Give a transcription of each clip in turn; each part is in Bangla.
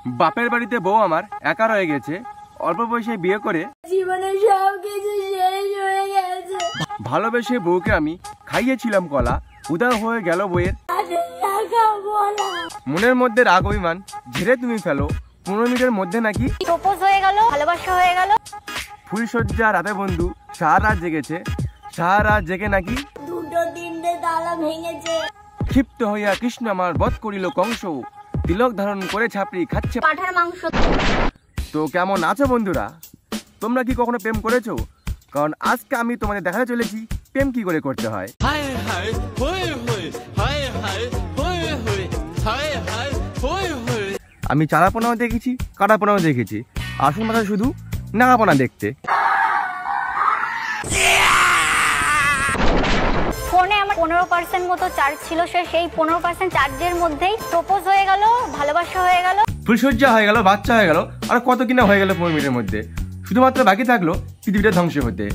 বাপের বাড়িতে বউ আমার একা রয়ে গেছে, অল্প বয়সে বিয়ে করে জীবনে সবকিছু শেষ হয়ে গেছে। ভালোবেসে বউকে আমি খাইয়েছিলাম কলা, উদার হয়ে গেল বইয়ের মনের মধ্যে রাগ অভিমান ঝেড়ে তুমি ফেলো, 15 মিনিটের মধ্যে নাকি প্রপোজ হয়ে গেল, ভালোবাসা হয়ে গেল। ফুলসজ্জা রাতে বন্ধু সারা রাত জেগেছে, সারা রাত জেগে নাকি 2-3টে তালা ভেঙেছে। ক্ষিপ্ত হইয়া কৃষ্ণ আমার বধ করিল কংস, তিলক ধারণ করে ছাপড়ি খাচ্ছে পাঠার মাংস। তো কেমন আছো বন্ধুরা? তোমরা কি কখনো প্রেম করেছো? কারণ আজকে আমি তোমাদের দেখাতে চলেছি প্রেম কি করে করতে হয়। আমি চারাপোনাও দেখেছি, কাটাপোনাও দেখেছি, আসল মাথা শুধু নাগাপোনা দেখতে। ফোনে আমার 15% মতো চার্জ ছিল, সেই 15% চার্জের মধ্যেই প্রপোজ হয়ে গেল, ভালোবাসা হয়ে গেল, ফুলসজ্জা হয়ে গেল, বাচ্চা হয়ে গেল, আর কত কিনা হয়ে গেল 15 মিনিটের মধ্যে। শুধুমাত্র বাকি থাকলো পৃথিবীটা ধ্বংস হতে।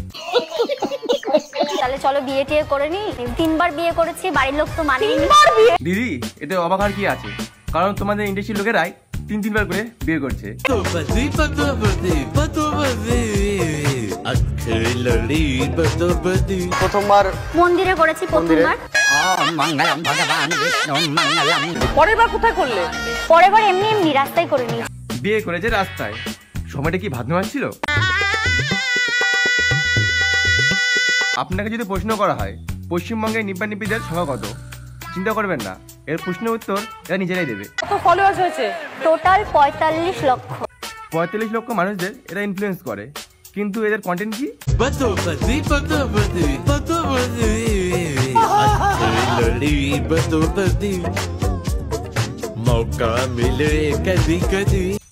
তাহলে চলো বিয়ে টিয়ে করে নি। 3বার বিয়ে করেছি, বাড়ির লোক তো মানেনি। দিদি এতে অবাক আর কি আছে, কারণ তোমাদের ইন্ডাস্ট্রির লোকেরাই 3-3বার করে বিয়ে করছে। প্রথমবার মন্দিরে করেছি, প্রথমবার। পরের বার কোথায় করলে? পরের বার এমনি এমনি রাস্তায় করে নি। বিয়ে করেছে রাস্তায়, সময়টা কি ভাদ্র মাস ছিল? আপনাকে যদি প্রশ্ন করা হয় পশ্চিমবঙ্গের নিব্বানিব্বিদের সংখ্যা কত, চিন্তা করবেন না, এর প্রশ্নের উত্তর এরা নিজেরাই দেবে। কত ফলোয়ার্স হয়েছে? টোটাল 45 লক্ষ। 45 লক্ষ মানুষদের এরা ইনফ্লুয়েন্স করে, কিন্তু এদের কন্টেন্ট কি?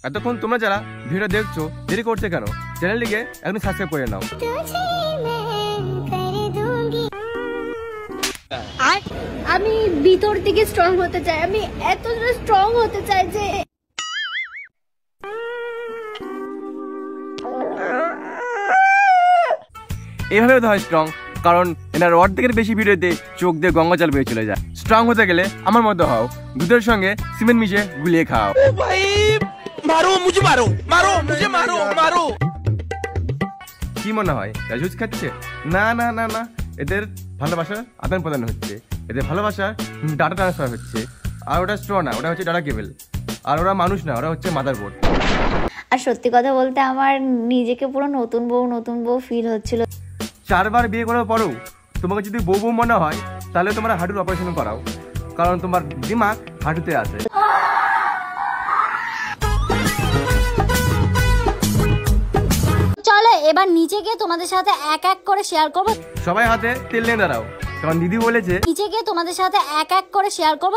এতক্ষণ তোমরা যারা ভিডিও দেখছো দেরি করছে কেন? চ্যানেলটিকে এখন সাবস্ক্রাইব করে নাও। আর আমি ভিতর থেকে স্ট্রং হতে চাই, আমি এতটা স্ট্রং হতে চাই যে এইভাবে হতে হয় স্ট্রং, কারণ এনার অর্ধেকের বেশি ভিডিওতে চোখ দিয়ে গঙ্গা জল বেয়ে চলে যায়। স্ট্রং হতে গেলে আমার মতো হও, দুধের সঙ্গে সিমেন্ট মিশে গুলিয়ে খাও। কি মনে হয় রাজুজ খাচ্ছে? না না না না, এদের ভালোবাসার আদান প্রদান হচ্ছে, এদের ভালোবাসার ডাটা ট্রান্সফার হচ্ছে। আর ওটা স্ট্র না, ওটা হচ্ছে ডাটা কেবল। আর ওরা মানুষ না, ওরা হচ্ছে মাদারবোর্ড। আর সত্যি কথা বলতে আমার নিজেকে পুরো নতুন বউ ফিল হচ্ছিল। 4বার বিয়ে করার পরেও তোমাকে যদি বউ মনে হয় তাহলে তোমরা হাঁটুর অপারেশন করাও, কারণ তোমার দিমাগ হাঁটুতে আছে। চলো এবার নিচে গিয়ে তোমাদের সাথে এক এক করে শেয়ার করব। সবাই হাতে তেল নিয়ে দাঁড়াও, কারণ দিদি বলেছে নিচে গিয়ে তোমাদের সাথে এক এক করে শেয়ার করব।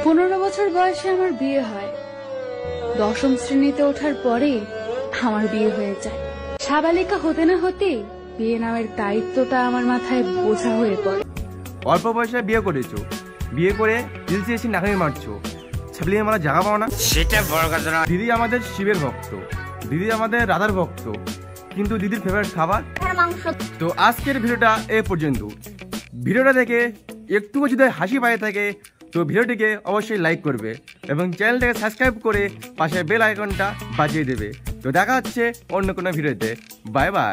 15 বছর বয়সে আমার বিয়ে হয়, 10ম শ্রেণীতে ওঠার পরেই আমার বিয়ে হয়ে যায়। সাবালিকা হতে না হতেই বিয়ে নামের দায়িত্বটা আমার মাথায় বোঝা হয়ে পড়ে। অল্প বয়সে বিয়ে করেছো, বিয়ে করে রিলসে এসে নাকানি মারছো, ছাবলিয়ে আমরা জায়গা পাও না, সেটা বড় কথা না। দিদি আমাদের শিবের ভক্ত, দিদি আমাদের রাধার ভক্ত, কিন্তু দিদির ফেভারিট খাবার মাংস। তো আজকের ভিডিওটা এ পর্যন্ত। ভিডিওটা দেখে একটুও যদি হাসি পায় থাকে তো ভিডিওটিকে অবশ্যই লাইক করবে এবং চ্যানেলটাকে সাবস্ক্রাইব করে পাশে বেল আইকনটা বাজিয়ে দেবে। তো দেখা হচ্ছে অন্য কোনো ভিডিওতে। Bye bye.